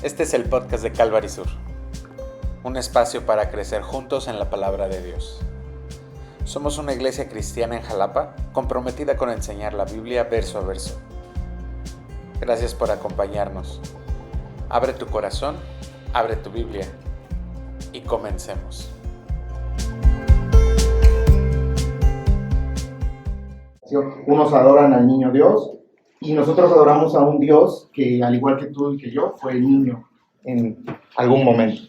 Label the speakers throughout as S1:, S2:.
S1: Este es el podcast de Calvary Sur, un espacio para crecer juntos en la palabra de Dios. Somos una iglesia cristiana en Jalapa, comprometida con enseñar la Biblia verso a verso. Gracias por acompañarnos. Abre tu corazón, abre tu Biblia y comencemos.
S2: Unos adoran al niño Dios y nosotros adoramos a un Dios que, al igual que tú y que yo, fue niño en algún momento,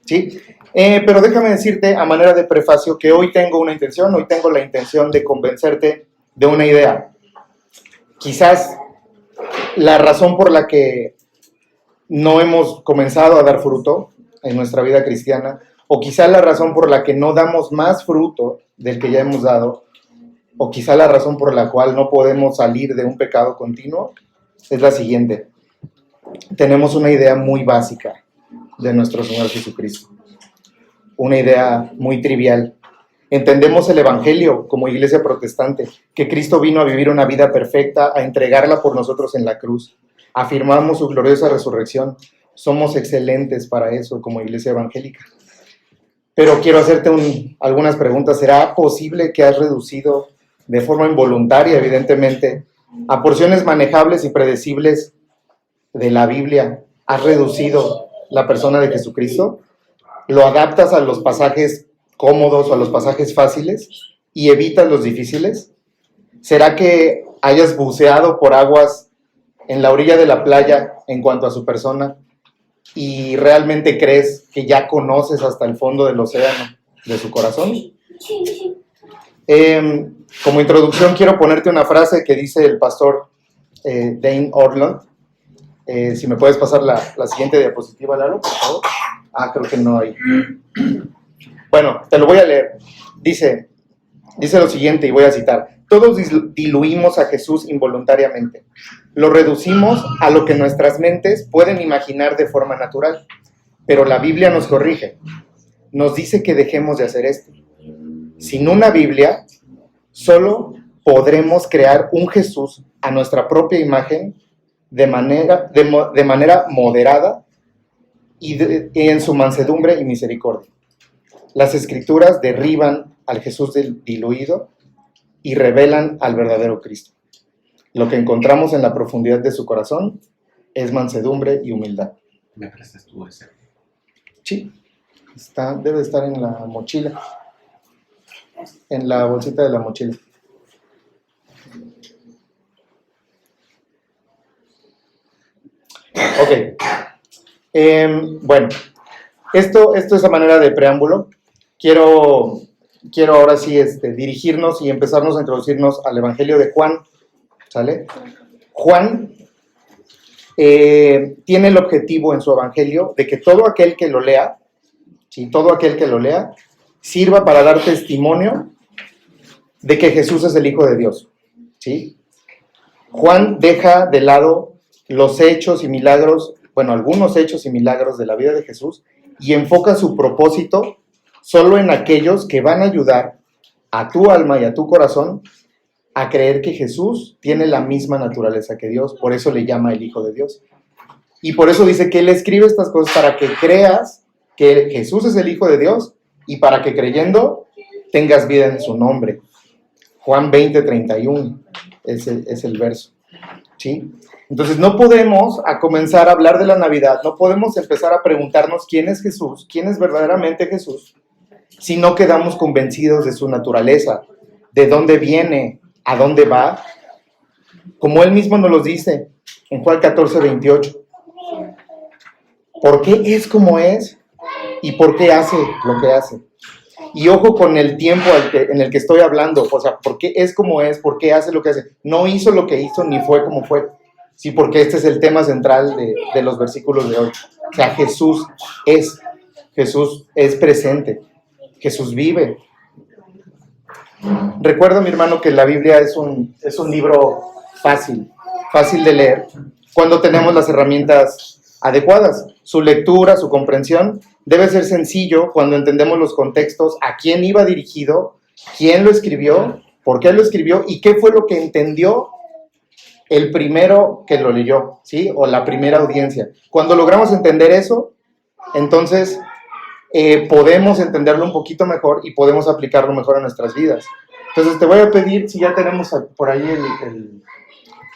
S2: ¿sí? Pero déjame decirte a manera de prefacio que hoy tengo la intención de convencerte de una idea. Quizás la razón por la que no hemos comenzado a dar fruto en nuestra vida cristiana, o quizás la razón por la que no damos más fruto del que ya hemos dado, o quizá la razón por la cual no podemos salir de un pecado continuo, es la siguiente. Tenemos una idea muy básica de nuestro Señor Jesucristo. Una idea muy trivial. Entendemos el Evangelio como iglesia protestante, que Cristo vino a vivir una vida perfecta, a entregarla por nosotros en la cruz. Afirmamos su gloriosa resurrección. Somos excelentes para eso como iglesia evangélica. Pero quiero hacerte algunas preguntas. ¿Será posible que has reducido de forma involuntaria, evidentemente, a porciones manejables y predecibles de la Biblia? ¿Has reducido la persona de Jesucristo? ¿Lo adaptas a los pasajes cómodos o a los pasajes fáciles y evitas los difíciles? ¿Será que hayas buceado por aguas en la orilla de la playa en cuanto a su persona y realmente crees que ya conoces hasta el fondo del océano de su corazón? Como introducción quiero ponerte una frase que dice el pastor Dane Ortlund. Si me puedes pasar la siguiente diapositiva, Lalo, por favor. Creo que no hay. Bueno, te lo voy a leer. Dice lo siguiente y voy a citar. Todos diluimos a Jesús involuntariamente. Lo reducimos a lo que nuestras mentes pueden imaginar de forma natural. Pero la Biblia nos corrige. Nos dice que dejemos de hacer esto. Sin una Biblia, solo podremos crear un Jesús a nuestra propia imagen de manera moderada y en su mansedumbre y misericordia. Las Escrituras derriban al Jesús diluido y revelan al verdadero Cristo. Lo que encontramos en la profundidad de su corazón es mansedumbre y humildad.
S1: ¿Me prestas tú ese?
S2: Sí, debe estar en la mochila. En la bolsita de la mochila. Ok. Bueno, esto es a manera de preámbulo. Quiero ahora sí dirigirnos y empezarnos a introducirnos al Evangelio de Juan. ¿Sale? Juan tiene el objetivo en su Evangelio de que todo aquel que lo lea, ¿sí? Todo aquel que lo lea, sirva para dar testimonio de que Jesús es el Hijo de Dios, ¿sí? Juan deja de lado los hechos y milagros, algunos hechos y milagros de la vida de Jesús y enfoca su propósito solo en aquellos que van a ayudar a tu alma y a tu corazón a creer que Jesús tiene la misma naturaleza que Dios. Por eso le llama el Hijo de Dios. Y por eso dice que Él escribe estas cosas para que creas que Jesús es el Hijo de Dios y para que creyendo tengas vida en su nombre. Juan 20:31 es el verso, ¿sí? Entonces no podemos comenzar a hablar de la Navidad, no podemos empezar a preguntarnos quién es Jesús, quién es verdaderamente Jesús, si no quedamos convencidos de su naturaleza, de dónde viene, a dónde va, como Él mismo nos lo dice en Juan 14:28. ¿Por qué es como es? ¿Y por qué hace lo que hace? Y ojo con el tiempo en el que estoy hablando, o sea, ¿por qué es como es? ¿Por qué hace lo que hace? No hizo lo que hizo, ni fue como fue. Sí, porque este es el tema central de los versículos de hoy. O sea, Jesús es presente, Jesús vive. Recuerda, mi hermano, que la Biblia es un libro fácil de leer, cuando tenemos las herramientas adecuadas. Su lectura, su comprensión debe ser sencillo cuando entendemos los contextos, a quién iba dirigido, quién lo escribió, por qué lo escribió y qué fue lo que entendió el primero que lo leyó, ¿sí? O la primera audiencia. Cuando logramos entender eso, entonces podemos entenderlo un poquito mejor y podemos aplicarlo mejor a nuestras vidas. Entonces te voy a pedir, si ya tenemos por ahí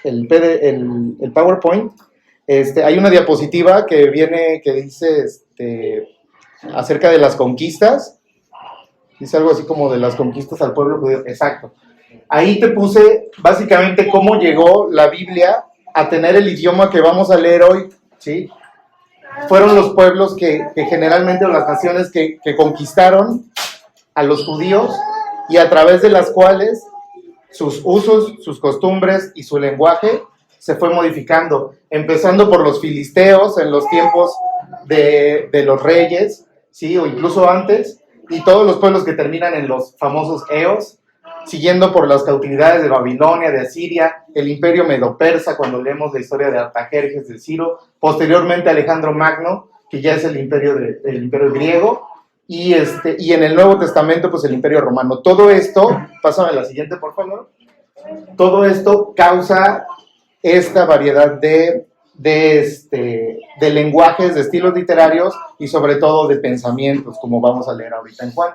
S2: el PowerPoint, hay una diapositiva que viene, que dice acerca de las conquistas. Dice algo así como de las conquistas al pueblo judío. Exacto. Ahí te puse básicamente cómo llegó la Biblia a tener el idioma que vamos a leer hoy, ¿sí? Fueron los pueblos que generalmente, o las naciones que conquistaron a los judíos, y a través de las cuales sus usos, sus costumbres y su lenguaje se fue modificando, empezando por los filisteos en los tiempos de los reyes, ¿sí? O incluso antes, y todos los pueblos que terminan en los famosos eos, siguiendo por las cautividades de Babilonia, de Asiria, el imperio medo-persa, cuando leemos la historia de Artajerjes, de Ciro, posteriormente Alejandro Magno, que ya es el imperio griego, y en el Nuevo Testamento, pues el imperio romano. Todo esto, pásame la siguiente, por favor, todo esto causa esta variedad de lenguajes, de estilos literarios y sobre todo de pensamientos, como vamos a leer ahorita en Juan.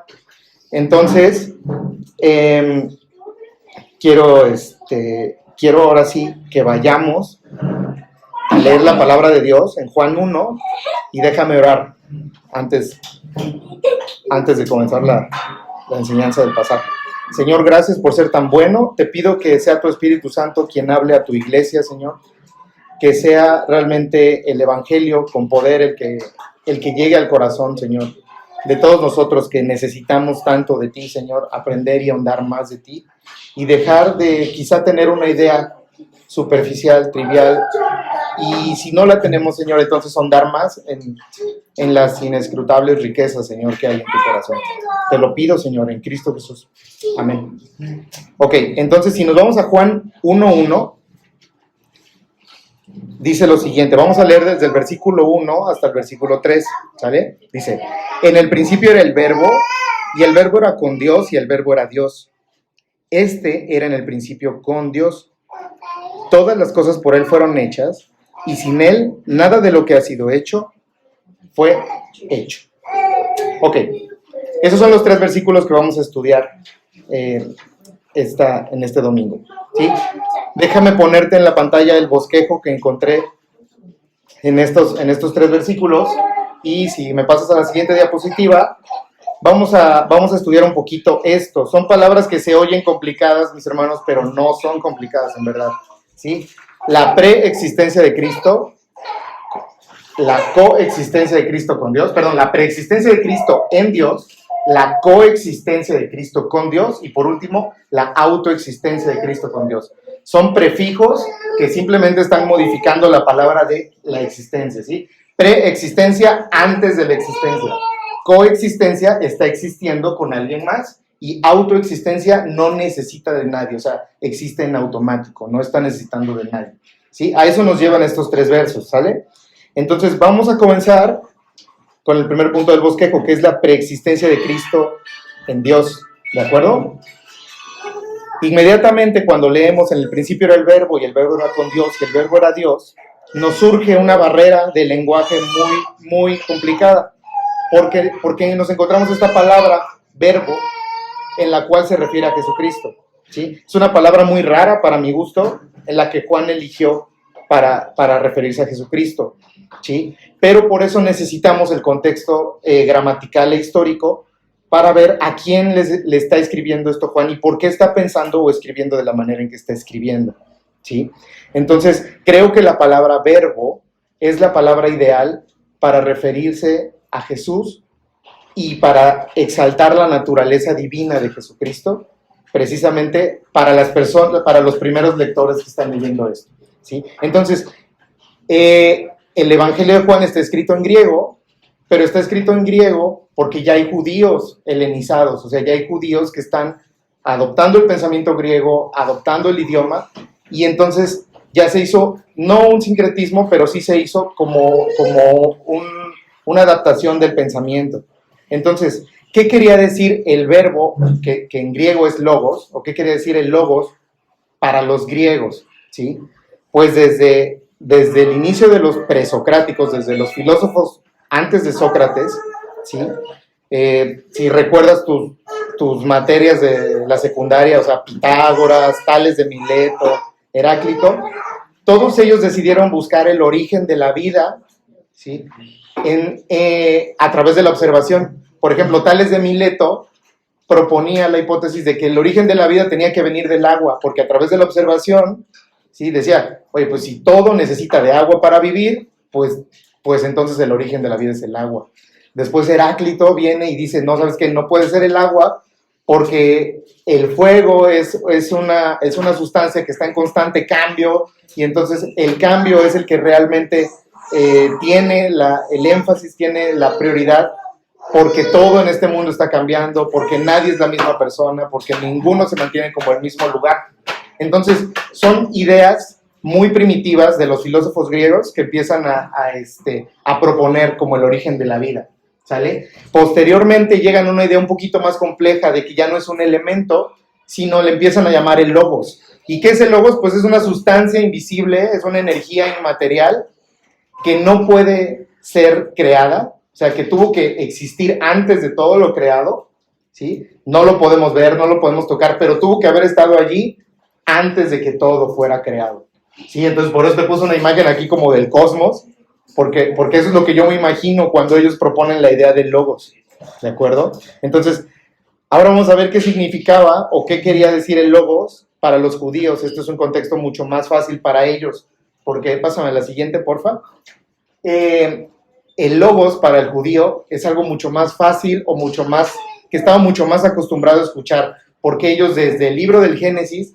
S2: Entonces, quiero ahora sí que vayamos a leer la palabra de Dios en Juan 1, y déjame orar antes de comenzar la enseñanza del pasaje. Señor, gracias por ser tan bueno. Te pido que sea tu Espíritu Santo quien hable a tu iglesia, Señor. Que sea realmente el Evangelio con poder el que llegue al corazón, Señor, de todos nosotros que necesitamos tanto de ti, Señor, aprender y ahondar más de ti y dejar de quizá tener una idea superficial, trivial, y si no la tenemos, Señor, entonces ahondar más en las inescrutables riquezas, Señor, que hay en tu corazón. Te lo pido, Señor, en Cristo Jesús. Amén. Ok, entonces si nos vamos a Juan 1:1, dice lo siguiente, vamos a leer desde el versículo 1 hasta el versículo 3, ¿sale? Dice, en el principio era el verbo, y el verbo era con Dios, y el verbo era Dios. Era en el principio con Dios. Todas las cosas por Él fueron hechas, y sin Él nada de lo que ha sido hecho fue hecho. Ok, esos son los 3 versículos que vamos a estudiar en este domingo, ¿sí? Déjame ponerte en la pantalla el bosquejo que encontré en estos 3 versículos, y si me pasas a la siguiente diapositiva, vamos a estudiar un poquito esto. Son palabras que se oyen complicadas, mis hermanos, pero no son complicadas en verdad, ¿sí? La preexistencia de Cristo, la coexistencia de Cristo con Dios, la preexistencia de Cristo en Dios, la coexistencia de Cristo con Dios, y por último, la autoexistencia de Cristo con Dios. Son prefijos que simplemente están modificando la palabra de la existencia, ¿sí? Preexistencia antes de la existencia. Coexistencia está existiendo con alguien más, y autoexistencia no necesita de nadie, o sea, existe en automático, no está necesitando de nadie, ¿sí? A eso nos llevan estos 3 versos, ¿sale? Entonces vamos a comenzar con el primer punto del bosquejo, que es la preexistencia de Cristo en Dios, ¿de acuerdo? Inmediatamente cuando leemos en el principio era el verbo, y el verbo era con Dios, y el verbo era Dios, nos surge una barrera de lenguaje muy, muy complicada, porque nos encontramos esta palabra, verbo, en la cual se refiere a Jesucristo, ¿sí? Es una palabra muy rara para mi gusto, en la que Juan eligió para referirse a Jesucristo, ¿sí? Pero por eso necesitamos el contexto gramatical e histórico para ver a quién le está escribiendo esto Juan y por qué está pensando o escribiendo de la manera en que está escribiendo, ¿sí? Entonces, creo que la palabra verbo es la palabra ideal para referirse a Jesús y para exaltar la naturaleza divina de Jesucristo, precisamente para las personas, para los primeros lectores que están leyendo esto, ¿sí? Entonces, el Evangelio de Juan está escrito en griego, pero está escrito en griego porque ya hay judíos helenizados, o sea, ya hay judíos que están adoptando el pensamiento griego, adoptando el idioma, y entonces ya se hizo, no un sincretismo, pero sí se hizo como una adaptación del pensamiento. Entonces, ¿qué quería decir el verbo, que en griego es logos, o qué quería decir el logos para los griegos, ¿sí? pues desde el inicio de los presocráticos, desde los filósofos antes de Sócrates, ¿sí? Si recuerdas tus materias de la secundaria, o sea, Pitágoras, Tales de Mileto, Heráclito, todos ellos decidieron buscar el origen de la vida, ¿sí? A través de la observación. Por ejemplo, Tales de Mileto proponía la hipótesis de que el origen de la vida tenía que venir del agua, porque a través de la observación, ¿sí? Decía, oye, pues si todo necesita de agua para vivir, pues entonces el origen de la vida es el agua. Después Heráclito viene y dice, no, ¿sabes qué? No puede ser el agua porque el fuego es una sustancia que está en constante cambio y entonces el cambio es el que realmente tiene el énfasis, tiene la prioridad, porque todo en este mundo está cambiando, porque nadie es la misma persona, porque ninguno se mantiene como el mismo lugar. Entonces son ideas muy primitivas de los filósofos griegos que empiezan a proponer como el origen de la vida, ¿sale? Posteriormente llegan a una idea un poquito más compleja de que ya no es un elemento, sino le empiezan a llamar el logos. ¿Y qué es el logos? Pues es una sustancia invisible, es una energía inmaterial que no puede ser creada, o sea, que tuvo que existir antes de todo lo creado, ¿sí? No lo podemos ver, no lo podemos tocar, pero tuvo que haber estado allí antes de que todo fuera creado. Sí, entonces por eso te puse una imagen aquí como del cosmos, porque eso es lo que yo me imagino cuando ellos proponen la idea del logos, ¿de acuerdo? Entonces, ahora vamos a ver qué significaba o qué quería decir el logos para los judíos. Esto es un contexto mucho más fácil para ellos, porque, pásame la siguiente, porfa. El logos para el judío es algo mucho más fácil o mucho más, que estaba mucho más acostumbrado a escuchar, porque ellos desde el libro del Génesis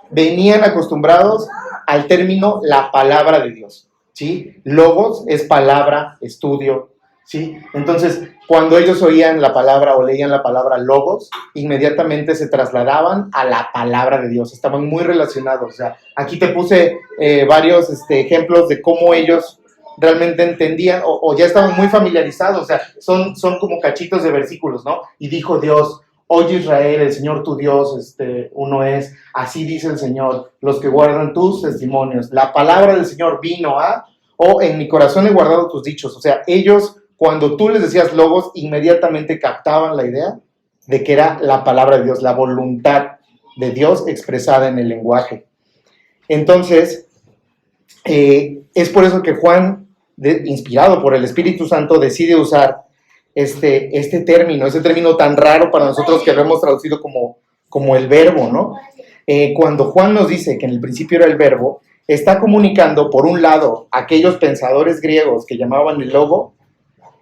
S2: venían acostumbrados al término la palabra de Dios, ¿sí? Logos es palabra, estudio, ¿sí? Entonces, cuando ellos oían la palabra o leían la palabra logos, inmediatamente se trasladaban a la palabra de Dios, estaban muy relacionados. O sea, aquí te puse varios ejemplos de cómo ellos realmente entendían o ya estaban muy familiarizados, o sea, son como cachitos de versículos, ¿no? Y dijo Dios, oye Israel, el Señor tu Dios, uno es, así dice el Señor, los que guardan tus testimonios, la palabra del Señor vino o en mi corazón he guardado tus dichos. O sea, ellos, cuando tú les decías logos, inmediatamente captaban la idea de que era la palabra de Dios, la voluntad de Dios expresada en el lenguaje. Entonces, es por eso que Juan, inspirado por el Espíritu Santo, decide usar este término tan raro para nosotros que lo hemos traducido como el verbo, ¿no? Cuando Juan nos dice que en el principio era el verbo, está comunicando, por un lado, a aquellos pensadores griegos que llamaban el logo,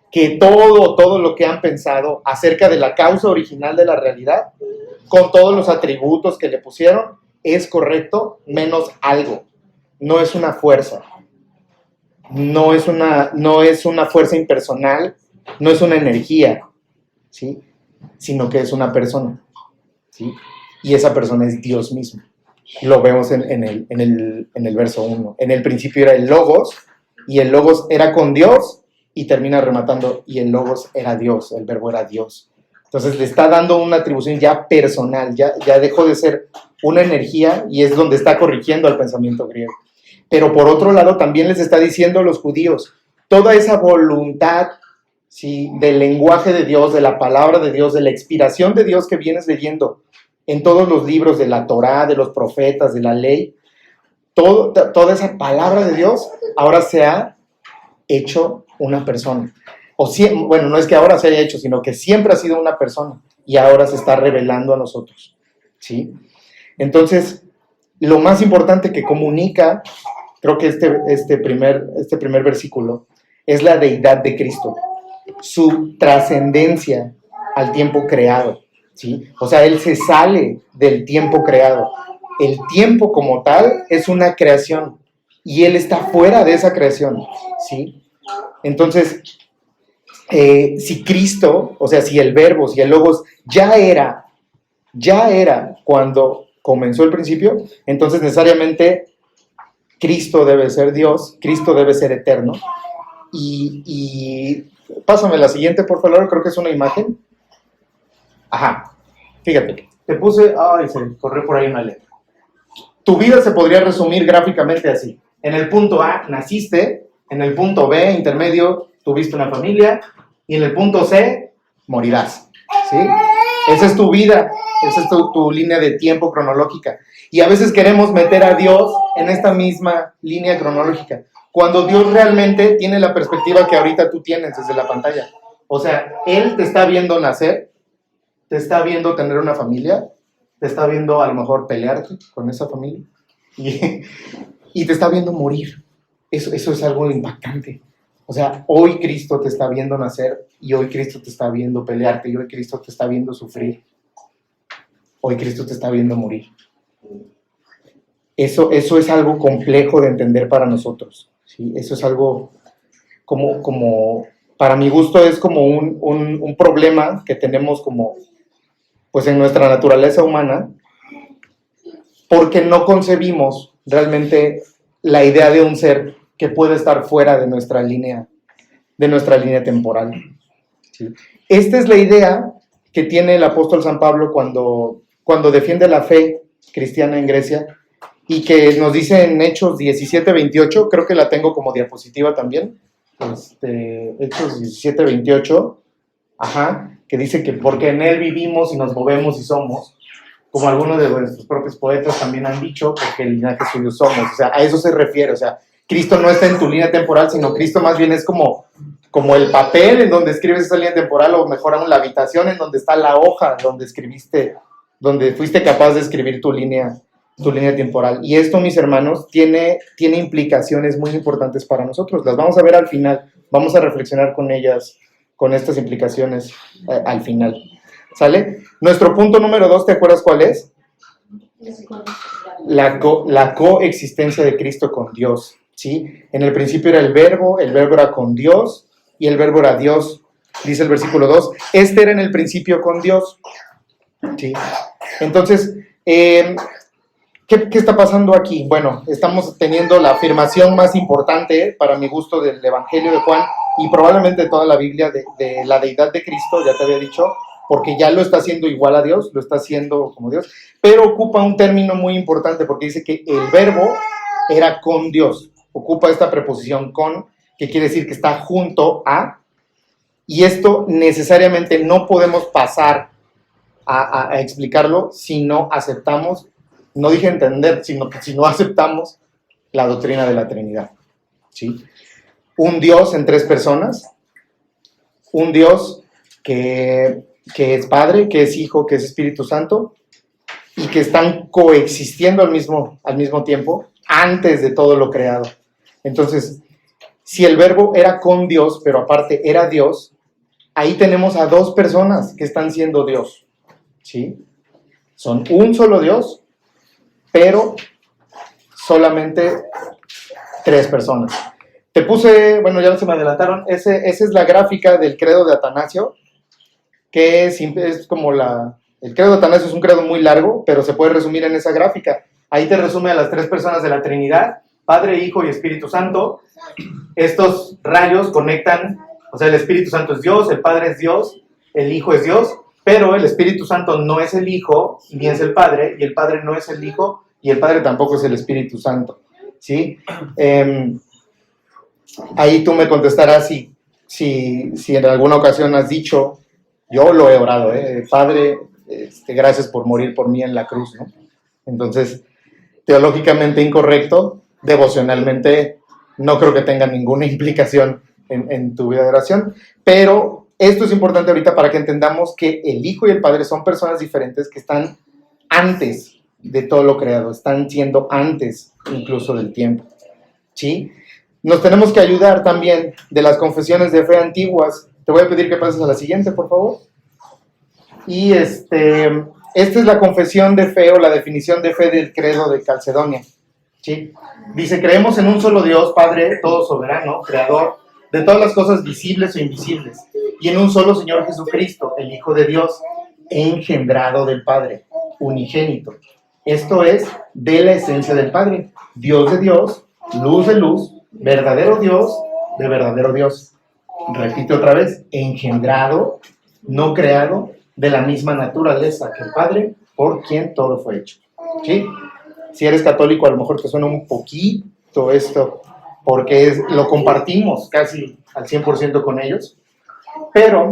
S2: que todo lo que han pensado acerca de la causa original de la realidad, con todos los atributos que le pusieron, es correcto, menos algo. No es una fuerza. No es una fuerza impersonal, no es una energía, ¿sí? Sino que es una persona, ¿sí? Y esa persona es Dios mismo. Lo vemos en el verso 1. En el principio era el Logos, y el Logos era con Dios, y termina rematando, y el Logos era Dios, el verbo era Dios. Entonces le está dando una atribución ya personal, ya dejó de ser una energía, y es donde está corrigiendo al pensamiento griego. Pero por otro lado también les está diciendo a los judíos, toda esa voluntad, ¿sí?, del lenguaje de Dios, de la palabra de Dios, de la inspiración de Dios que vienes leyendo en todos los libros de la Torá, de los profetas, de la ley, toda esa palabra de Dios ahora se ha hecho una persona. Bueno, no es que ahora se haya hecho, sino que siempre ha sido una persona y ahora se está revelando a nosotros, ¿sí? Entonces, lo más importante que comunica, creo que este primer versículo, es la deidad de Cristo, su trascendencia al tiempo creado, ¿sí? O sea, Él se sale del tiempo creado. El tiempo como tal es una creación y Él está fuera de esa creación, ¿sí? Entonces, si Cristo, o sea, si el verbo, si el logos ya era cuando comenzó el principio, entonces necesariamente Cristo debe ser Dios, Cristo debe ser eterno. Y pásame la siguiente, por favor, creo que es una imagen. Ajá, fíjate, te puse, se corrió por ahí una letra. Tu vida se podría resumir gráficamente así. En el punto A naciste, en el punto B, intermedio, tuviste una familia, y en el punto C, morirás, ¿sí? Esa es tu vida, esa es tu línea de tiempo cronológica. Y a veces queremos meter a Dios en esta misma línea cronológica, cuando Dios realmente tiene la perspectiva que ahorita tú tienes desde la pantalla. O sea, Él te está viendo nacer, te está viendo tener una familia, te está viendo a lo mejor pelearte con esa familia, y te está viendo morir. Eso es algo impactante. O sea, hoy Cristo te está viendo nacer, y hoy Cristo te está viendo pelearte, y hoy Cristo te está viendo sufrir. Hoy Cristo te está viendo morir. Eso es algo complejo de entender para nosotros, ¿sí? Eso es algo como para mi gusto es como un problema que tenemos como, pues en nuestra naturaleza humana, porque no concebimos realmente la idea de un ser que puede estar fuera de nuestra línea temporal, ¿sí? Esta es la idea que tiene el apóstol San Pablo cuando defiende la fe cristiana en Grecia, y que nos dice en Hechos 17:28, creo que la tengo como diapositiva también, Hechos 17:28, que dice que porque en Él vivimos y nos movemos y somos, como algunos de nuestros propios poetas también han dicho, porque el linaje suyo somos. O sea, a eso se refiere. O sea, Cristo no está en tu línea temporal, sino Cristo más bien es como el papel en donde escribes esa línea temporal, o mejor aún la habitación en donde está la hoja donde escribiste, donde fuiste capaz de escribir tu línea temporal. Y esto, mis hermanos, tiene implicaciones muy importantes para nosotros. Las vamos a ver al final. Vamos a reflexionar con ellas, con estas implicaciones al final. ¿Sale? Nuestro punto número 2, ¿te acuerdas cuál es? La coexistencia de Cristo con Dios, ¿sí? En el principio era el verbo era con Dios, y el verbo era Dios. Dice el versículo 2, este era en el principio con Dios, ¿sí? Entonces, ¿qué está pasando aquí? Bueno, estamos teniendo la afirmación más importante, para mi gusto, del Evangelio de Juan, y probablemente de toda la Biblia, de la deidad de Cristo, ya te había dicho, porque ya lo está haciendo igual a Dios, lo está haciendo como Dios, pero ocupa un término muy importante, porque dice que el verbo era con Dios, ocupa esta preposición con, que quiere decir que está junto a, y esto necesariamente no podemos pasar a explicarlo si no aceptamos, no dije entender, sino que si no aceptamos la doctrina de la Trinidad, ¿sí? Un Dios en 3 personas, un Dios que es Padre, que es Hijo, que es Espíritu Santo, y que están coexistiendo al mismo tiempo, antes de todo lo creado. Entonces, si el verbo era con Dios, pero aparte era Dios, ahí tenemos a 2 personas que están siendo Dios, ¿sí? Son un solo Dios, pero solamente 3 personas. Te puse, bueno, ya se me adelantaron, esa es la gráfica del credo de Atanasio, que es como el credo de Atanasio es un credo muy largo, pero se puede resumir en esa gráfica. Ahí te resume a las 3 personas de la Trinidad, Padre, Hijo y Espíritu Santo. Estos rayos conectan, o sea, el Espíritu Santo es Dios, el Padre es Dios, el Hijo es Dios, pero el Espíritu Santo no es el Hijo, ni es el Padre, y el Padre no es el Hijo, y el Padre tampoco es el Espíritu Santo, ¿sí? Ahí tú me contestarás si en alguna ocasión has dicho, yo lo he orado, Padre, gracias por morir por mí en la cruz, ¿no? Entonces, teológicamente incorrecto, devocionalmente no creo que tenga ninguna implicación en tu vida de oración, pero esto es importante ahorita para que entendamos que el Hijo y el Padre son personas diferentes que están antes de todo lo creado, están siendo antes incluso del tiempo, ¿sí? Nos tenemos que ayudar también de las confesiones de fe antiguas. Te voy a pedir que pases a la siguiente, por favor. Y esta es la confesión de fe, o la definición de fe del credo de Calcedonia, ¿sí? Dice, creemos en un solo Dios, Padre, todo soberano, creador de todas las cosas visibles e invisibles, y en un solo Señor Jesucristo, el Hijo de Dios, engendrado del Padre, unigénito. Esto es de la esencia del Padre, Dios de Dios, luz de luz, verdadero Dios de verdadero Dios. Repite otra vez, engendrado, no creado, de la misma naturaleza que el Padre, por quien todo fue hecho, ¿sí? Si eres católico, a lo mejor te suena un poquito todo esto porque lo compartimos casi al 100% con ellos, pero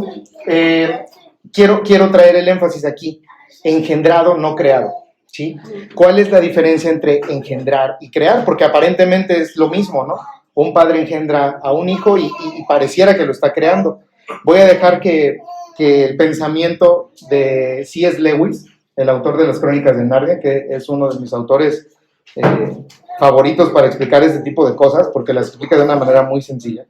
S2: quiero traer el énfasis aquí, engendrado, no creado, ¿sí? ¿Cuál es la diferencia entre engendrar y crear? Porque aparentemente es lo mismo, ¿no? Un padre engendra a un hijo y pareciera que lo está creando. Voy a dejar que el pensamiento de C.S. Lewis, el autor de las Crónicas de Narnia, que es uno de mis autores favoritos para explicar este tipo de cosas, porque las explica de una manera muy sencilla.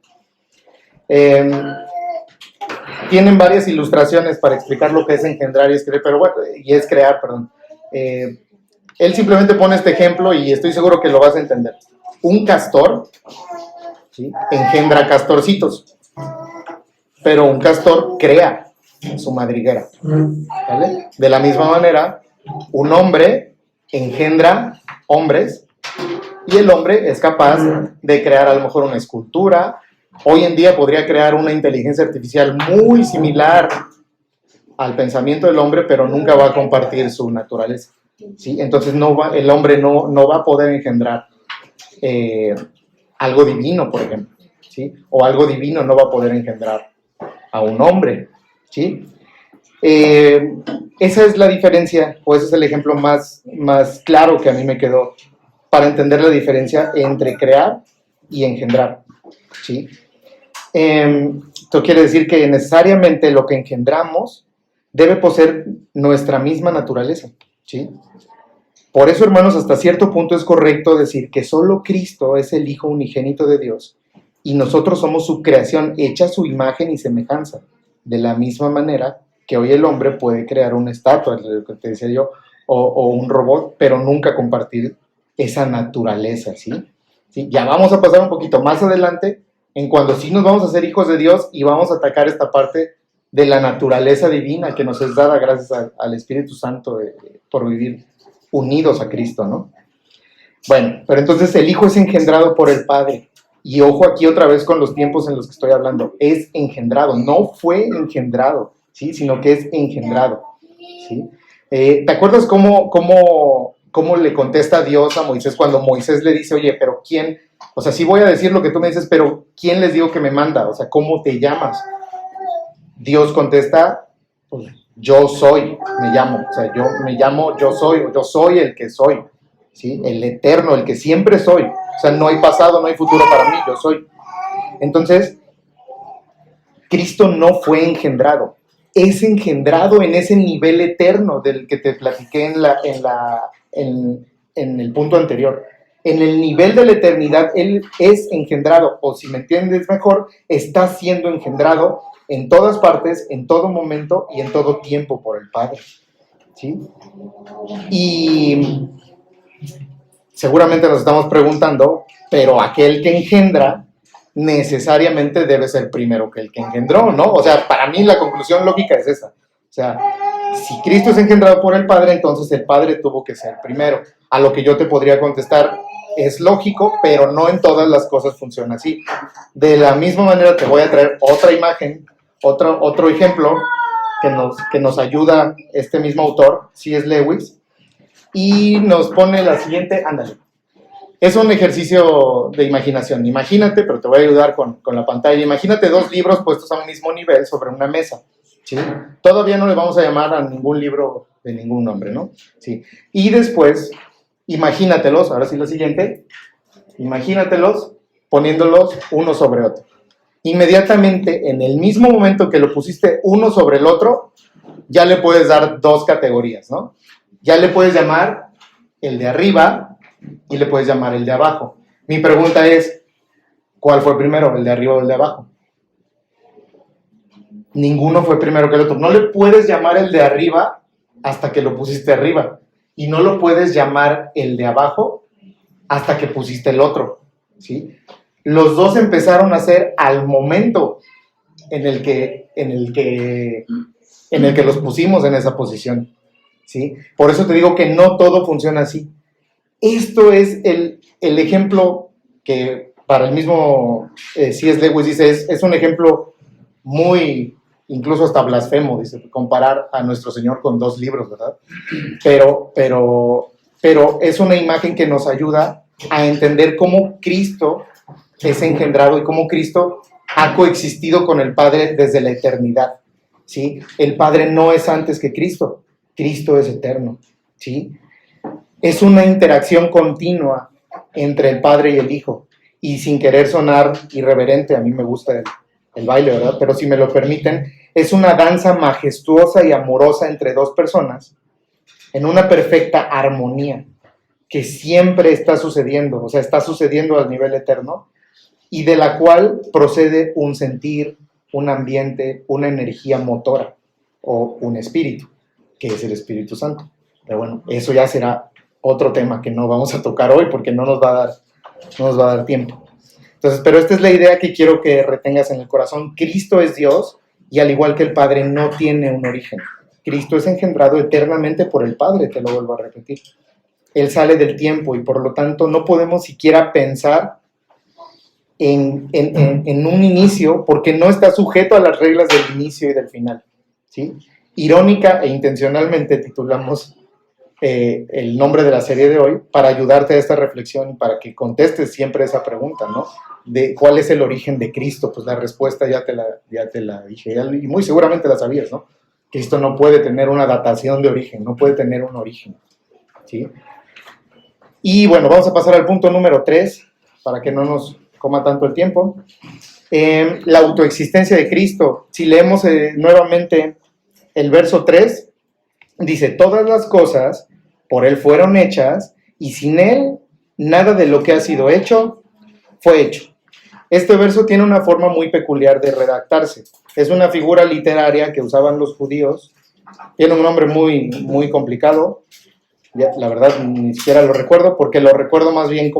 S2: Tienen varias ilustraciones para explicar lo que es engendrar y es crear, él simplemente pone este ejemplo y estoy seguro que lo vas a entender. Un castor, ¿sí?, engendra castorcitos, pero un castor crea su madriguera, ¿vale? De la misma manera, un hombre engendra hombres y el hombre es capaz de crear a lo mejor una escultura. Hoy en día podría crear una inteligencia artificial muy similar al pensamiento del hombre, pero nunca va a compartir su naturaleza, ¿sí? Entonces el hombre no va a poder engendrar algo divino, por ejemplo, ¿sí? O algo divino no va a poder engendrar a un hombre, ¿sí? Esa es la diferencia, o ese es el ejemplo más claro que a mí me quedó para entender la diferencia entre crear y engendrar, ¿sí? Esto quiere decir que necesariamente lo que engendramos debe poseer nuestra misma naturaleza, ¿sí? Por eso, hermanos, hasta cierto punto es correcto decir que solo Cristo es el Hijo unigénito de Dios y nosotros somos su creación hecha a su imagen y semejanza. De la misma manera que hoy el hombre puede crear una estatua, lo que te decía yo, o un robot, pero nunca compartir esa naturaleza, ¿sí? ¿Sí? Ya vamos a pasar un poquito más adelante en cuando sí nos vamos a hacer hijos de Dios y vamos a atacar esta parte de la naturaleza divina que nos es dada gracias al Espíritu Santo por vivir unidos a Cristo, ¿no? Bueno, pero entonces el Hijo es engendrado por el Padre. Y ojo aquí otra vez con los tiempos en los que estoy hablando. Es engendrado, no fue engendrado, ¿sí? Sino que es engendrado, ¿sí? ¿Te acuerdas cómo le contesta Dios a Moisés cuando Moisés le dice, oye, pero ¿quién? O sea, sí voy a decir lo que tú me dices, pero ¿quién les digo que me manda? O sea, ¿cómo te llamas? Dios contesta, pues, yo soy, me llamo. O sea, yo me llamo, yo soy el que soy, ¿sí? El eterno, el que siempre soy. O sea, no hay pasado, no hay futuro para mí, yo soy. Entonces, Cristo no fue engendrado. Es engendrado en ese nivel eterno del que te platiqué en el punto anterior. En el nivel de la eternidad, Él es engendrado, o si me entiendes mejor, está siendo engendrado en todas partes, en todo momento y en todo tiempo por el Padre, ¿sí? Y seguramente nos estamos preguntando, pero aquel que engendra necesariamente debe ser primero que el que engendró, ¿no? O sea, para mí la conclusión lógica es esa. O sea, si Cristo es engendrado por el Padre, entonces el Padre tuvo que ser primero. A lo que yo te podría contestar, es lógico, pero no en todas las cosas funciona así. De la misma manera te voy a traer otra imagen, otro ejemplo que nos ayuda este mismo autor, C.S. Lewis, y nos pone la siguiente, ándale. Es un ejercicio de imaginación. Imagínate, pero te voy a ayudar con la pantalla. Imagínate dos libros puestos a un mismo nivel sobre una mesa, ¿sí? Todavía no le vamos a llamar a ningún libro de ningún nombre, ¿no? Sí. Y después, imagínatelos, ahora sí lo siguiente, imagínatelos poniéndolos uno sobre otro. Inmediatamente, en el mismo momento que lo pusiste uno sobre el otro, ya le puedes dar dos categorías, ¿no? Ya le puedes llamar el de arriba y le puedes llamar el de abajo. Mi pregunta es, ¿cuál fue primero, el de arriba o el de abajo? Ninguno fue primero que el otro. No le puedes llamar el de arriba hasta que lo pusiste arriba. Y no lo puedes llamar el de abajo hasta que pusiste el otro, ¿sí? Los dos empezaron a ser al momento en el que los pusimos en esa posición, ¿sí? Por eso te digo que no todo funciona así. Esto es el ejemplo que para el mismo C.S. Lewis dice, es un ejemplo muy, incluso hasta blasfemo, dice, comparar a nuestro Señor con dos libros, ¿verdad? Pero es una imagen que nos ayuda a entender cómo Cristo es engendrado y cómo Cristo ha coexistido con el Padre desde la eternidad, ¿sí? El Padre no es antes que Cristo, Cristo es eterno, ¿sí? Es una interacción continua entre el Padre y el Hijo, y sin querer sonar irreverente, a mí me gusta el baile, ¿verdad? Pero si me lo permiten, es una danza majestuosa y amorosa entre dos personas, en una perfecta armonía, que siempre está sucediendo, o sea, está sucediendo al nivel eterno, y de la cual procede un sentir, un ambiente, una energía motora, o un espíritu, que es el Espíritu Santo. Pero bueno, eso ya será otro tema que no vamos a tocar hoy, porque no nos va a dar tiempo. Entonces, pero esta es la idea que quiero que retengas en el corazón. Cristo es Dios, y al igual que el Padre, no tiene un origen. Cristo es engendrado eternamente por el Padre, te lo vuelvo a repetir. Él sale del tiempo y por lo tanto no podemos siquiera pensar en un inicio porque no está sujeto a las reglas del inicio y del final, ¿sí? Irónica e intencionalmente titulamos el nombre de la serie de hoy para ayudarte a esta reflexión y para que contestes siempre esa pregunta, ¿no? De cuál es el origen de Cristo. Pues la respuesta ya te la dije y muy seguramente la sabías, ¿no? Cristo no puede tener una datación de origen, no puede tener un origen, ¿sí? Y bueno, vamos a pasar al punto número 3, para que no nos coma tanto el tiempo. La autoexistencia de Cristo. Si leemos nuevamente el verso 3, dice, todas las cosas por Él fueron hechas, y sin Él nada de lo que ha sido hecho fue hecho. Este verso tiene una forma muy peculiar de redactarse. Es una figura literaria que usaban los judíos. Tiene un nombre muy, muy complicado. Ya, la verdad, ni siquiera lo recuerdo, porque lo recuerdo más bien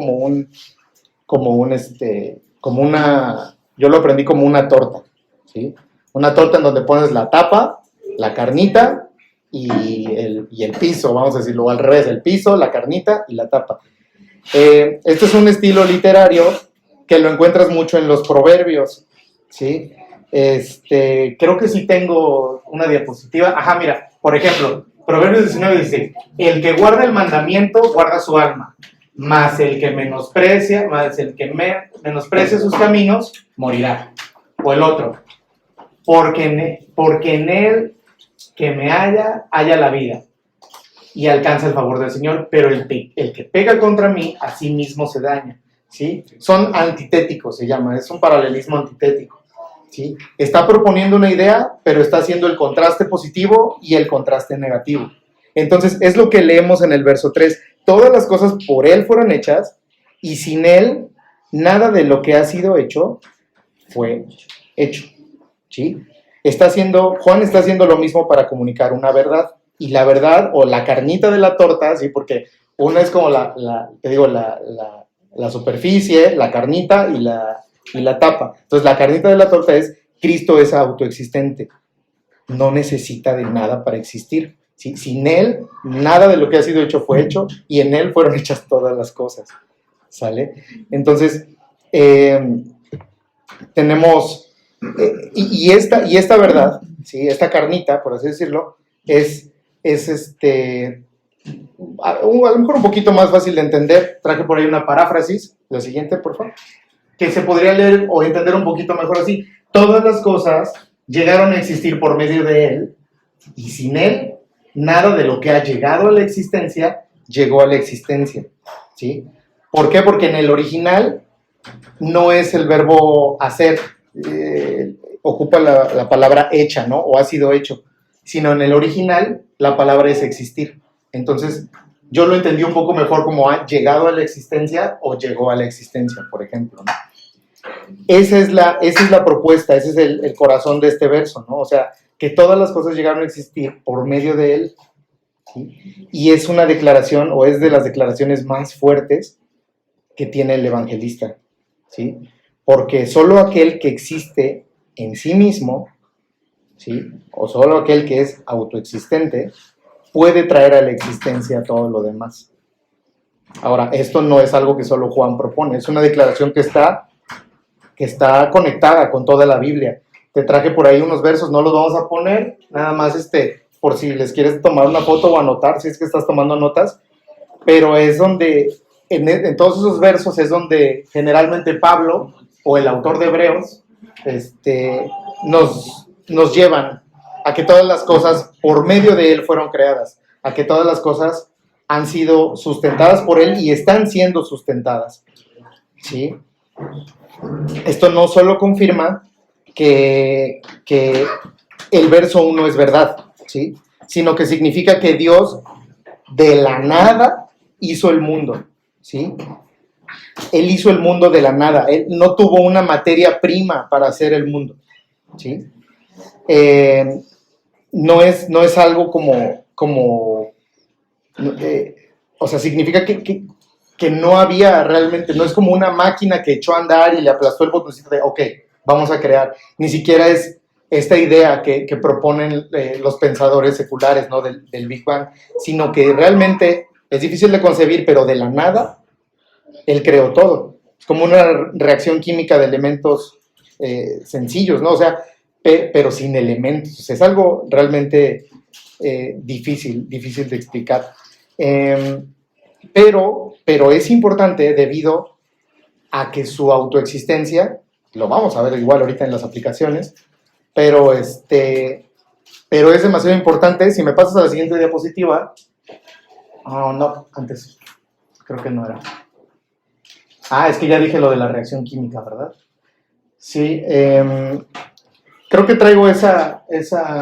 S2: yo lo aprendí como una torta, ¿sí? Una torta en donde pones la tapa, la carnita y el piso, vamos a decirlo al revés, el piso, la carnita y la tapa. Este es un estilo literario que lo encuentras mucho en los proverbios, ¿sí? Creo que sí tengo una diapositiva. Ajá, mira, por ejemplo, Proverbios 19 dice, el que guarda el mandamiento guarda su alma, mas el que menosprecia sus caminos morirá. O el otro, porque en él que me halla la vida y alcanza el favor del Señor, pero el que pega contra mí, a sí mismo se daña, ¿sí? Son antitéticos, se llama, es un paralelismo antitético, ¿sí? Está proponiendo una idea, pero está haciendo el contraste positivo y el contraste negativo. Entonces, es lo que leemos en el verso 3. Todas las cosas por Él fueron hechas, y sin Él, nada de lo que ha sido hecho fue hecho, ¿sí? Juan está haciendo lo mismo para comunicar una verdad, y la verdad, o la carnita de la torta, ¿sí? Porque una es como la superficie, la carnita y la tapa. Entonces, la carnita de la torta es, Cristo es autoexistente, no necesita de nada para existir, ¿sí? Sin Él, nada de lo que ha sido hecho fue hecho, y en Él fueron hechas todas las cosas, ¿sale? Entonces, tenemos, y esta verdad, ¿sí? Esta carnita, por así decirlo, es a lo mejor un poquito más fácil de entender. Traje por ahí una paráfrasis, la siguiente, por favor, que se podría leer o entender un poquito mejor así. Todas las cosas llegaron a existir por medio de Él, y sin Él, nada de lo que ha llegado a la existencia, llegó a la existencia, ¿sí? ¿Por qué? Porque en el original no es el verbo hacer, ocupa la palabra hecha, ¿no? O ha sido hecho, sino en el original la palabra es existir. Entonces, yo lo entendí un poco mejor como ha llegado a la existencia o llegó a la existencia, por ejemplo, ¿no? Esa es la propuesta, ese es el corazón de este verso, ¿no? O sea, que todas las cosas llegaron a existir por medio de Él, ¿sí? Y es una declaración, o es de las declaraciones más fuertes que tiene el evangelista, ¿sí? Porque solo aquel que existe en sí mismo, ¿sí? O solo aquel que es autoexistente, puede traer a la existencia todo lo demás. Ahora, esto no es algo que solo Juan propone, es una declaración que está conectada con toda la Biblia. Te traje por ahí unos versos, no los vamos a poner, nada más por si les quieres tomar una foto o anotar, si es que estás tomando notas, pero es donde en todos esos versos es donde generalmente Pablo o el autor de Hebreos nos llevan a que todas las cosas por medio de él fueron creadas, a que todas las cosas han sido sustentadas por él y están siendo sustentadas, ¿sí? Esto no solo confirma que el verso 1 es verdad, ¿sí? Sino que significa que Dios de la nada hizo el mundo, ¿sí? Él hizo el mundo de la nada, él no tuvo una materia prima para hacer el mundo, ¿sí? No es algo o sea, significa que no había realmente, no es como una máquina que echó a andar y le aplastó el botoncito de, ok, vamos a crear. Ni siquiera es esta idea que proponen los pensadores seculares, ¿no? del Big Bang, sino que realmente es difícil de concebir, pero de la nada, él creó todo. Es como una reacción química de elementos sencillos, ¿no? O sea, pero sin elementos. O sea, es algo realmente difícil de explicar. Pero es importante debido a que su autoexistencia, lo vamos a ver igual ahorita en las aplicaciones, pero es demasiado importante. Si me pasas a la siguiente diapositiva, no, antes, creo que no era. Es que ya dije lo de la reacción química, ¿verdad? Sí, creo que traigo